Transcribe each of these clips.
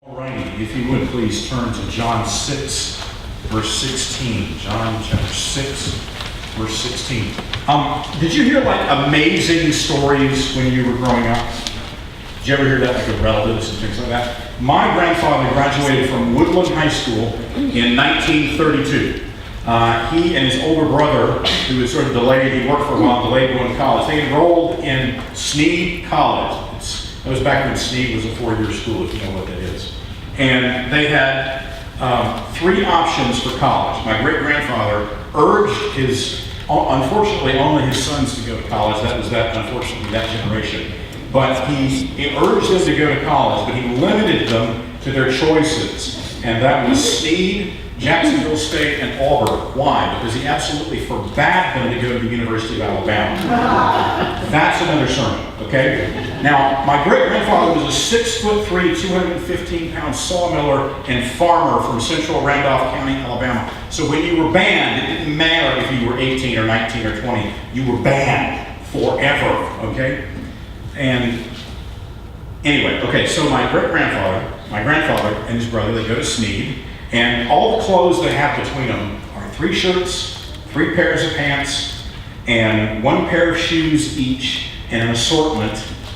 Alrighty, if you would please turn to John 6, verse 16. John chapter 6, verse 16. Did you hear like amazing stories when you were growing up? Did you ever hear that, like with relatives and things like that? My grandfather graduated from Woodland High School in 1932. He and his older brother, who was sort of delayed, he worked for a while, delayed going to college. They enrolled in Sneed College. That was back when Sneed was a four-year school, if you know what that is. And they had three options for college. My great-grandfather urged unfortunately, only his sons to go to college. Unfortunately, that generation. But he urged them to go to college, but he limited them to their choices. And that was Sneed, Jacksonville State, and Auburn. Why? Because he absolutely forbade them to go to the University of Alabama. That's another sermon, okay? Now, my great-grandfather was a 6'3", 215-pound sawmiller and farmer from central Randolph County, Alabama. So when you were banned, it didn't matter if you were 18 or 19 or 20. You were banned forever, okay? And anyway, okay, so my grandfather and his brother, they go to Sneed, and all the clothes they have between them are 3 shirts, 3 pairs of pants, and 1 pair of shoes each, and an assortment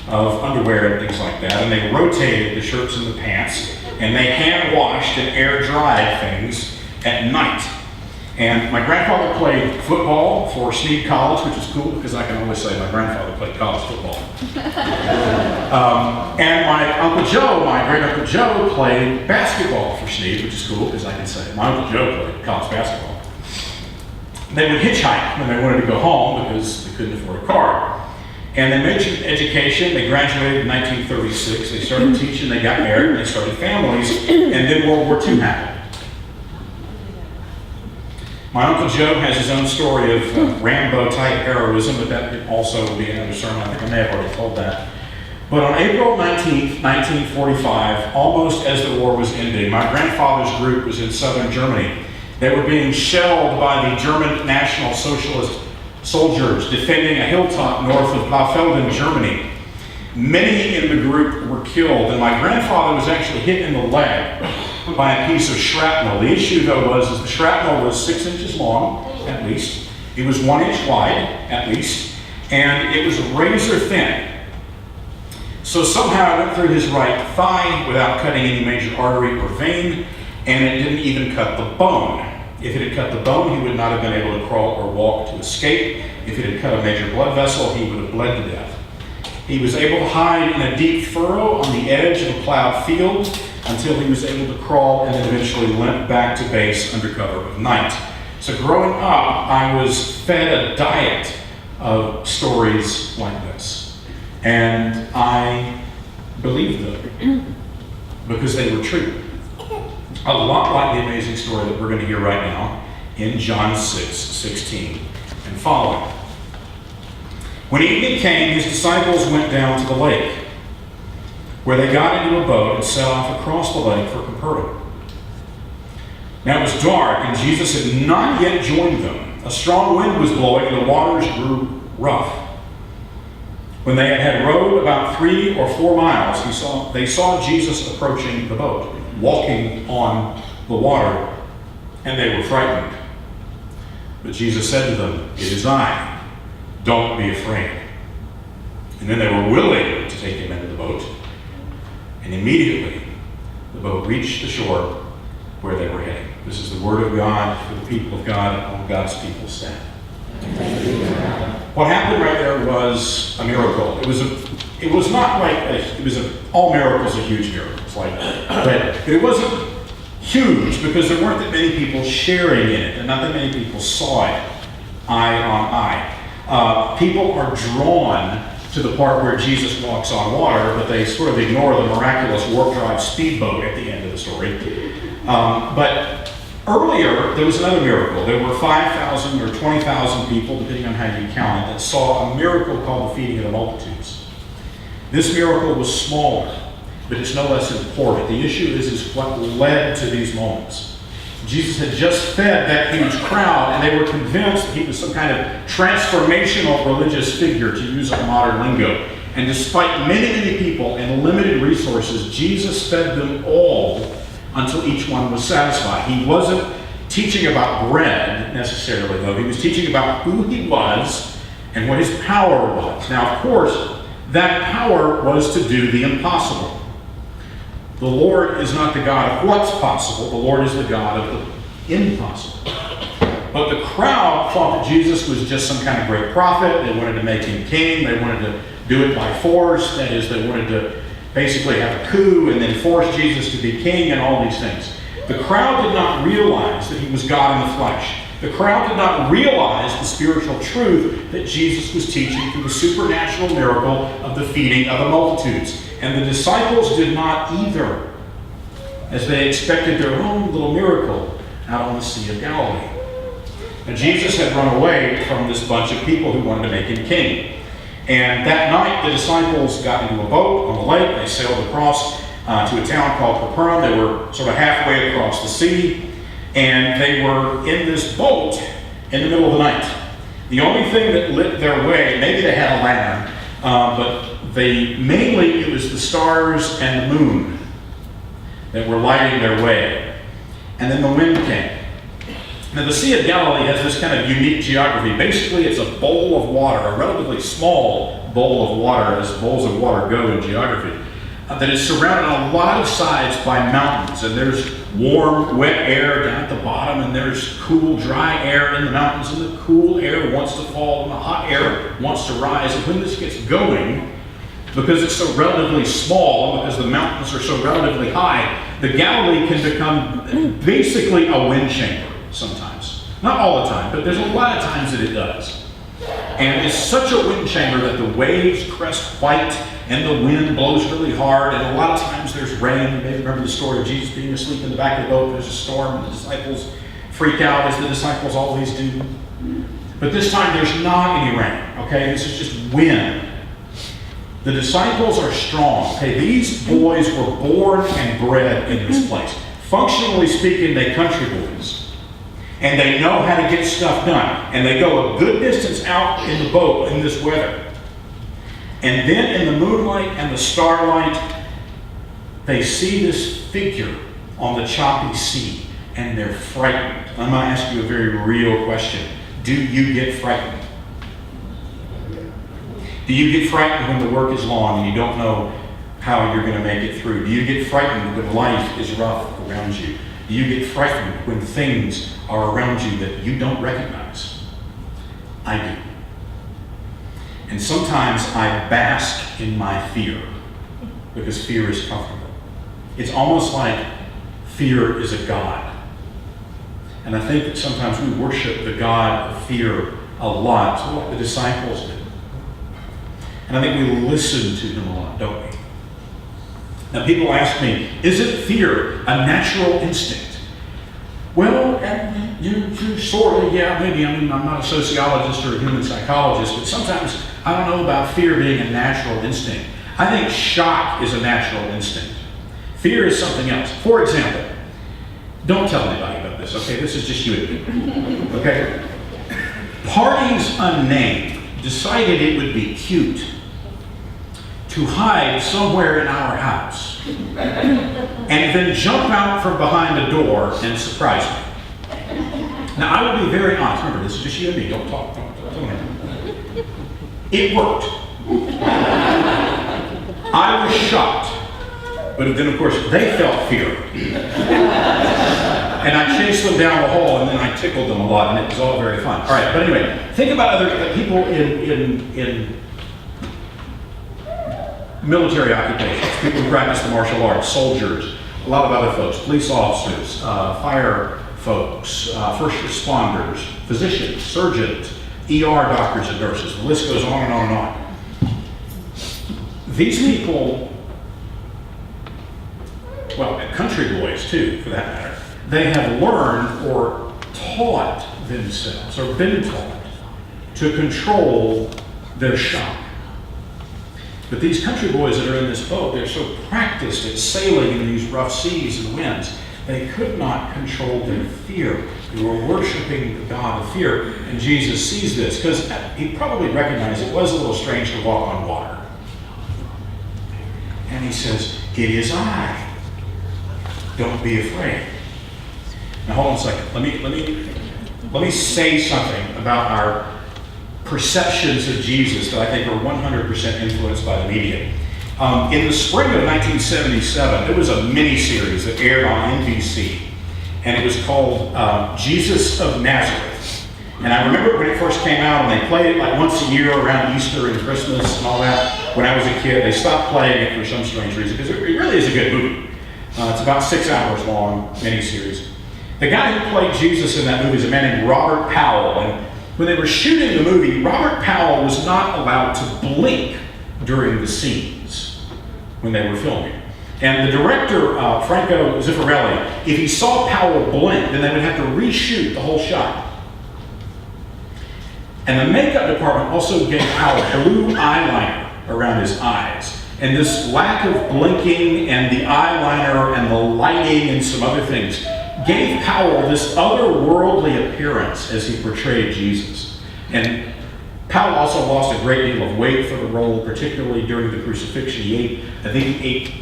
of underwear and things like that. And they rotated the shirts and the pants, and they hand washed and air dried things at night. And my grandfather played football for Sneed College, which is cool because I can always say my grandfather played college football. And my great Uncle Joe played basketball for Sneed, which is cool because I can say my Uncle Joe played college basketball. They would hitchhike when they wanted to go home because they couldn't afford a car. And they majored in education. They graduated in 1936. They started teaching, they got married, and they started families, and then World War II happened. My Uncle Joe has his own story of Rambo-type heroism, but that could also be another sermon. I think I may have already told that. But on April 19th, 1945, almost as the war was ending, my grandfather's group was in southern Germany. They were being shelled by the German National Socialist soldiers defending a hilltop north of Blaufelden, Germany. Many in the group were killed, and my grandfather was actually hit in the leg by a piece of shrapnel. The issue, though, was the shrapnel was 6 inches long, at least. It was 1 inch wide, at least, and it was razor thin. So somehow it went through his right thigh without cutting any major artery or vein, and it didn't even cut the bone. If it had cut the bone, he would not have been able to crawl or walk to escape. If it had cut a major blood vessel, he would have bled to death. He was able to hide in a deep furrow on the edge of a plowed field until he was able to crawl and then eventually limp back to base under cover of night. So growing up, I was fed a diet of stories like this. And I believed them because they were true. A lot like the amazing story that we're going to hear right now in John 6:16 and following. When evening came, his disciples went down to the lake, where they got into a boat and set off across the lake for Capernaum. Now it was dark, and Jesus had not yet joined them. A strong wind was blowing, and the waters grew rough. When they had rowed about 3 or 4 miles, they saw Jesus approaching the boat, walking on the water, and they were frightened. But Jesus said to them, "It is I. Don't be afraid." And then they were willing to take him into the boat. And immediately, the boat reached the shore where they were heading. This is the word of God for the people of God, and all God's people stand. What happened right there was a miracle. All miracles are huge miracles, but it wasn't huge because there weren't that many people sharing in it, and not that many people saw it eye on eye. People are drawn to the part where Jesus walks on water, but they sort of ignore the miraculous warp drive speedboat at the end of the story. But earlier, there was another miracle. There were 5,000 or 20,000 people, depending on how you count it, that saw a miracle called the feeding of the multitudes. This miracle was smaller, but it's no less important. The issue is what led to these moments. Jesus had just fed that huge crowd, and they were convinced that he was some kind of transformational religious figure, to use a modern lingo. And despite many, many people and limited resources, Jesus fed them all until each one was satisfied. He wasn't teaching about bread necessarily, though. He was teaching about who he was and what his power was. Now, of course, that power was to do the impossible. The Lord is not the God of what's possible. The Lord is the God of the impossible. But the crowd thought that Jesus was just some kind of great prophet. They wanted to make him king. They wanted to do it by force. That is, they wanted to basically have a coup and then force Jesus to be king and all these things. The crowd did not realize that he was God in the flesh. The crowd did not realize the spiritual truth that Jesus was teaching through the supernatural miracle of the feeding of the multitudes. And the disciples did not either, as they expected their own little miracle out on the Sea of Galilee. Now, Jesus had run away from this bunch of people who wanted to make him king. And that night, the disciples got into a boat on the lake. They sailed across to a town called Capernaum. They were sort of halfway across the sea. And they were in this boat in the middle of the night. The only thing that lit their way, maybe they had a lantern, but mainly it was the stars and the moon that were lighting their way. And then the wind came. Now, the Sea of Galilee has this kind of unique geography. Basically, it's a bowl of water, a relatively small bowl of water, as bowls of water go in geography, that is surrounded on a lot of sides by mountains. And there's warm, wet air down at the bottom, and there's cool, dry air in the mountains, and the cool air wants to fall, and the hot air wants to rise. And when this gets going, because it's so relatively small, and because the mountains are so relatively high, the Galilee can become basically a wind chamber sometimes. Not all the time, but there's a lot of times that it does. And it's such a wind chamber that the waves crest white and the wind blows really hard, and a lot of times there's rain. You may remember the story of Jesus being asleep in the back of the boat. There's a storm, and the disciples freak out, as the disciples always do. But this time there's not any rain, okay? This is just wind. The disciples are strong. Okay, these boys were born and bred in this place. Functionally speaking, they're country boys. And they know how to get stuff done. And they go a good distance out in the boat in this weather. And then in the moonlight and the starlight, they see this figure on the choppy sea, and they're frightened. I'm going to ask you a very real question. Do you get frightened? Do you get frightened when the work is long and you don't know how you're going to make it through? Do you get frightened when life is rough around you? Do you get frightened when things are around you that you don't recognize? I do. And sometimes I bask in my fear because fear is comfortable. It's almost like fear is a god. And I think that sometimes we worship the god of fear a lot, so like the disciples did. And I think we listen to him a lot, don't we? Now, people ask me, is it fear a natural instinct? Well, you sort of, yeah, maybe. I mean, I'm not a sociologist or a human psychologist, but sometimes I don't know about fear being a natural instinct. I think shock is a natural instinct. Fear is something else. For example, don't tell anybody about this, okay? This is just you and me, okay? Parties Unnamed decided it would be cute to hide somewhere in our house and then jump out from behind a door and surprise me. Now, I will be very honest. Remember, this is just you and me. Don't talk. Don't tell me. It worked. I was shocked. But then, of course, they felt fear. And I chased them down the hall, and then I tickled them a lot, and it was all very fun. All right, but anyway, think about other people in military occupations, people who practice the martial arts, soldiers, a lot of other folks, police officers, fire folks, first responders, physicians, surgeons, ER doctors and nurses. The list goes on and on and on. These people, well, country boys too, for that matter, they have learned or taught themselves, or been taught, to control their shock. But these country boys that are in this boat, they're so practiced at sailing in these rough seas and winds, they could not control their fear. They were worshiping the God of fear. And Jesus sees this, because he probably recognized it was a little strange to walk on water. And he says, "It is I. Don't be afraid." Now hold on a second. Let me say something about our perceptions of Jesus that I think are 100% influenced by the media. In the spring of 1977, there was a mini-series that aired on NBC, and it was called Jesus of Nazareth. And I remember when it first came out, and they played it like once a year around Easter and Christmas and all that. When I was a kid, they stopped playing it for some strange reason, because it really is a good movie. It's about 6 hours long, mini-series. The guy who played Jesus in that movie is a man named Robert Powell. And when they were shooting the movie, Robert Powell was not allowed to blink during the scenes when they were filming. And the director, Franco Zeffirelli, if he saw Powell blink, then they would have to reshoot the whole shot. And the makeup department also gave Powell blue eyeliner around his eyes. And this lack of blinking and the eyeliner and the lighting and some other things gave Powell this otherworldly appearance as he portrayed Jesus. And Powell also lost a great deal of weight for the role, particularly during the crucifixion. I think he ate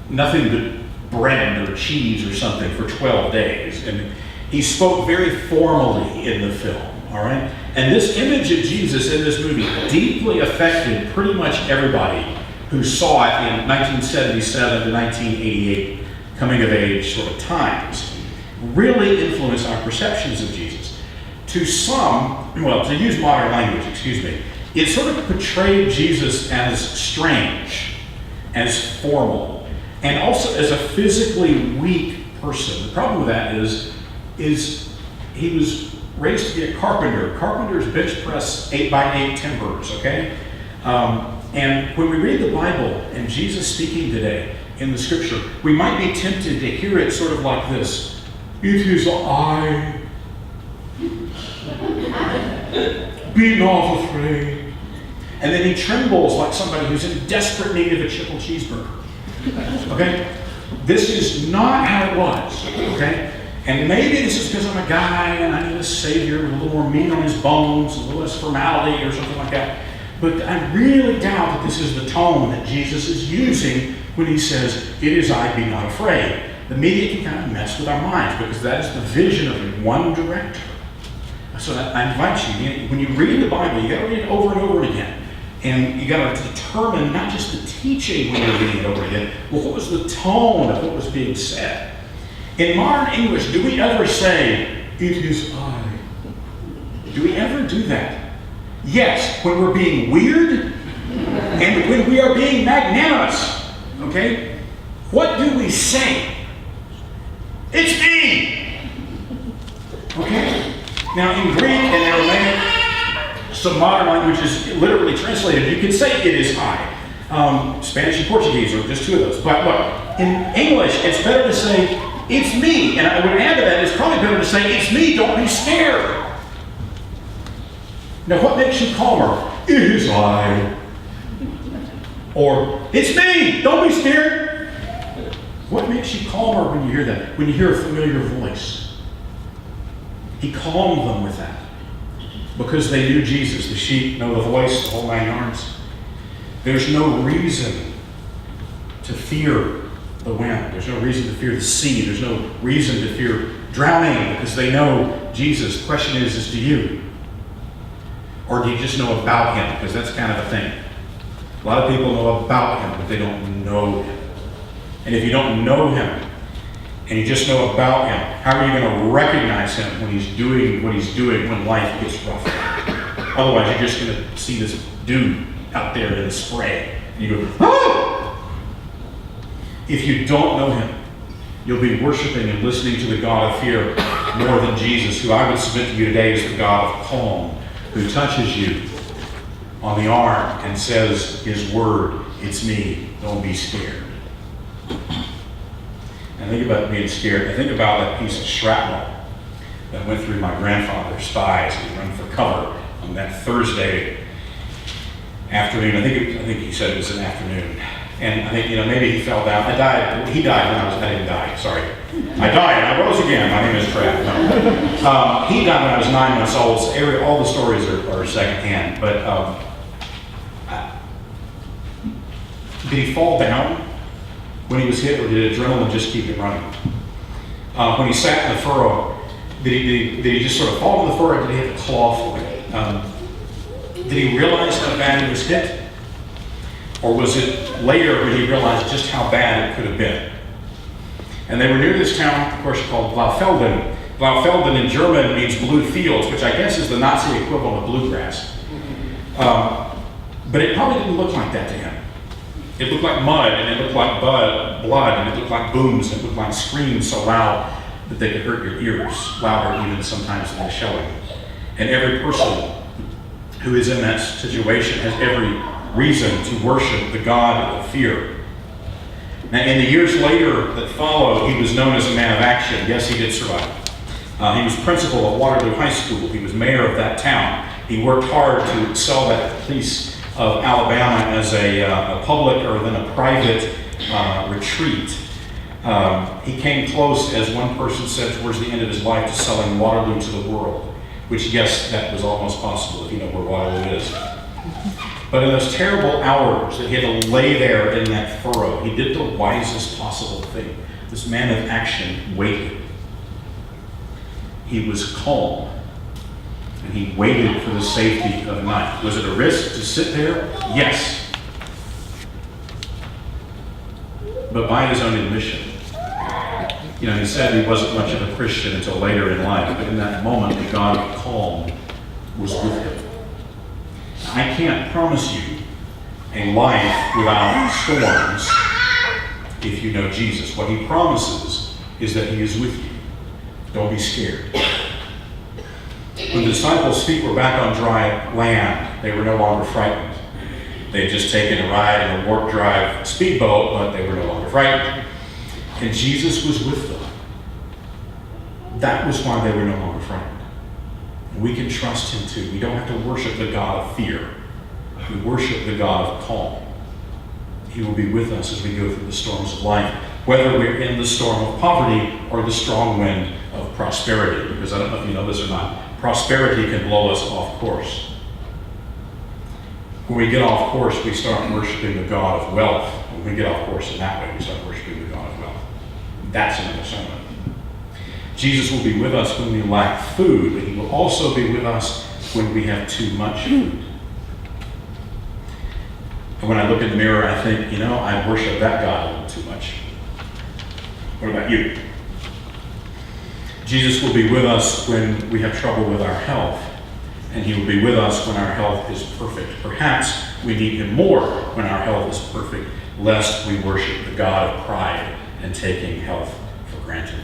nothing but bread or cheese or something for 12 days. And he spoke very formally in the film, all right? And this image of Jesus in this movie deeply affected pretty much everybody who saw it in 1977 to 1988 coming of age sort of times. Really influenced our perceptions of Jesus. To some, to use modern language, it sort of portrayed Jesus as strange, as formal, and also as a physically weak person. The problem with that is he was raised to be a carpenter. Carpenters bench press 8x8 timbers, okay? And when we read the Bible and Jesus speaking today in the scripture, we might be tempted to hear it sort of like this. "It is I. Be not afraid." And then he trembles like somebody who's in desperate need of a triple cheeseburger. Okay? This is not how it was. Okay? And maybe this is because I'm a guy and I need a savior with a little more meat on his bones, a little less formality or something like that. But I really doubt that this is the tone that Jesus is using when he says, "It is I, be not afraid." The media can kind of mess with our minds because that is the vision of one director. So I invite you, when you read the Bible, you got to read it over and over again. And you got to determine not just the teaching when you're reading it over again, but what was the tone of what was being said. In modern English, do we ever say, "It is I"? Do we ever do that? Yes, when we're being weird and when we are being magnanimous. Okay? What do we say? "It's me!" Okay? Now, in Greek and Aramaic, some modern languages literally translated, you can say "it is I." Spanish and Portuguese are just two of those. But look, in English, it's better to say, "It's me." And I would add to that, it's probably better to say, "It's me, don't be scared." Now, what makes you calmer? "It is I." Or, "It's me, don't be scared." What makes you calmer when you hear that? When you hear a familiar voice. He calmed them with that. Because they knew Jesus. The sheep know the voice, the whole 9 yards. There's no reason to fear the wind. There's no reason to fear the sea. There's no reason to fear drowning because they know Jesus. The question is do you? Or do you just know about him? Because that's kind of a thing. A lot of people know about him, but they don't know him. And if you don't know him, and you just know about him, how are you going to recognize him when he's doing what he's doing when life gets rough? Otherwise, you're just going to see this dude out there in the spray, and you go, "Oh!" If you don't know him, you'll be worshiping and listening to the God of fear more than Jesus, who I would submit to you today is the God of calm, who touches you on the arm and says his word, "It's me, don't be scared." I think about being scared. I think about that piece of shrapnel that went through my grandfather's thighs. He ran for cover on that Thursday afternoon. I think he said it was an afternoon. And I think, maybe he fell down. He died when I didn't die, sorry. I died and I rose again. My name is Trav. No. He died when I was 9 months old, so all the stories are secondhand. But Did he fall down when he was hit, or did adrenaline just keep him running? When he sat in the furrow, did he just sort of fall in the furrow, or did he have to claw for it? Did he realize how bad he was hit? Or was it later when he realized just how bad it could have been? And they were near this town, of course, called Blaufelden. Blaufelden in German means blue fields, which I guess is the Nazi equivalent of bluegrass. But it probably didn't look like that to him. It looked like mud, and it looked like blood, and it looked like booms, and it looked like screams so loud that they could hurt your ears, louder even sometimes than the shelling. And every person who is in that situation has every reason to worship the God of fear. Now, in the years later that followed, he was known as a man of action. Yes, he did survive. He was principal of Waterloo High School. He was mayor of that town. He worked hard to excel at the police of Alabama as a public or then a private retreat. He came close, as one person said, towards the end of his life, to selling Waterloo to the world, which, yes, that was almost possible if you know where Waterloo is. But in those terrible hours that he had to lay there in that furrow, he did the wisest possible thing. This man of action waited. He was calm. And he waited for the safety of night. Was it a risk to sit there? Yes. But by his own admission. You know, he said he wasn't much of a Christian until later in life, but in that moment, the God of calm was with him. I can't promise you a life without storms if you know Jesus. What he promises is that he is with you. Don't be scared. When the disciples' feet were back on dry land, they were no longer frightened. They had just taken a ride in a warp drive speedboat, but they were no longer frightened. And Jesus was with them. That was why they were no longer frightened. And we can trust him too. We don't have to worship the God of fear. We worship the God of calm. He will be with us as we go through the storms of life, whether we're in the storm of poverty or the strong wind of prosperity. Because I don't know if you know this or not, prosperity can blow us off course. When we get off course, we start worshiping the God of wealth. When we get off course in that way, we start worshiping the God of wealth. That's another sermon. Jesus will be with us when we lack food, but he will also be with us when we have too much food. And when I look in the mirror, I think, you know, I worship that God a little too much. What about you? Jesus will be with us when we have trouble with our health, and he will be with us when our health is perfect. Perhaps we need him more when our health is perfect, lest we worship the God of pride and taking health for granted.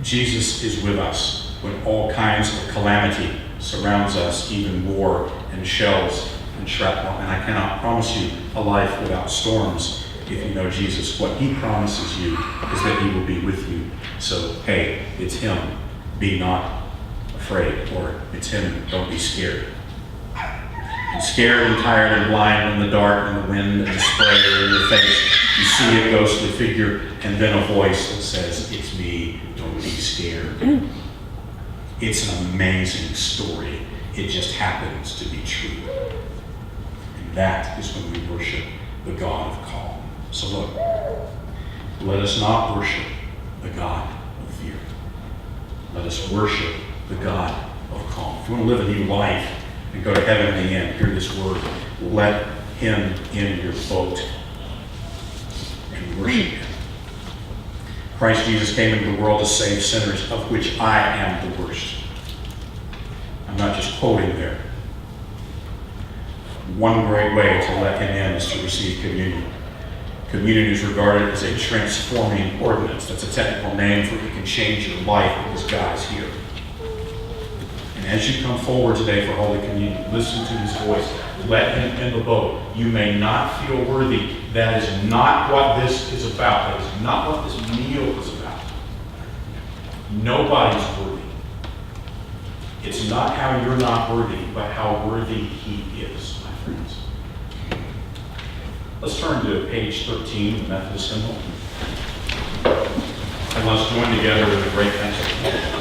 Jesus is with us when all kinds of calamity surrounds us, even war and shells and shrapnel. And I cannot promise you a life without storms if you know Jesus. What he promises you is that he will be with you. So, hey, it's him. Be not afraid. Or it's him. Don't be scared. And scared and tired and blind in the dark and the wind and the spray in your face, you see a ghostly figure and then a voice that says, it's me, don't be scared. It's an amazing story. It just happens to be true. And that is when we worship the God of calm. So look, let us not worship the God of fear. Let us worship the God of calm. If you want to live a new life and go to heaven in the end, hear this word. Let him in your boat and worship him. Christ Jesus came into the world to save sinners, of which I am the worst. I'm not just quoting there. One great way to let him in is to receive communion. Communion is regarded as a transforming ordinance. That's a technical name for it can change your life because God is here. And as you come forward today for Holy Communion, listen to his voice. Let him in the boat. You may not feel worthy. That is not what this is about. That is not what this meal is about. Nobody's worthy. It's not how you're not worthy, but how worthy he is, my friends. Let's turn to page 13 of the Methodist hymnal. And let's join together in the great thanksgiving.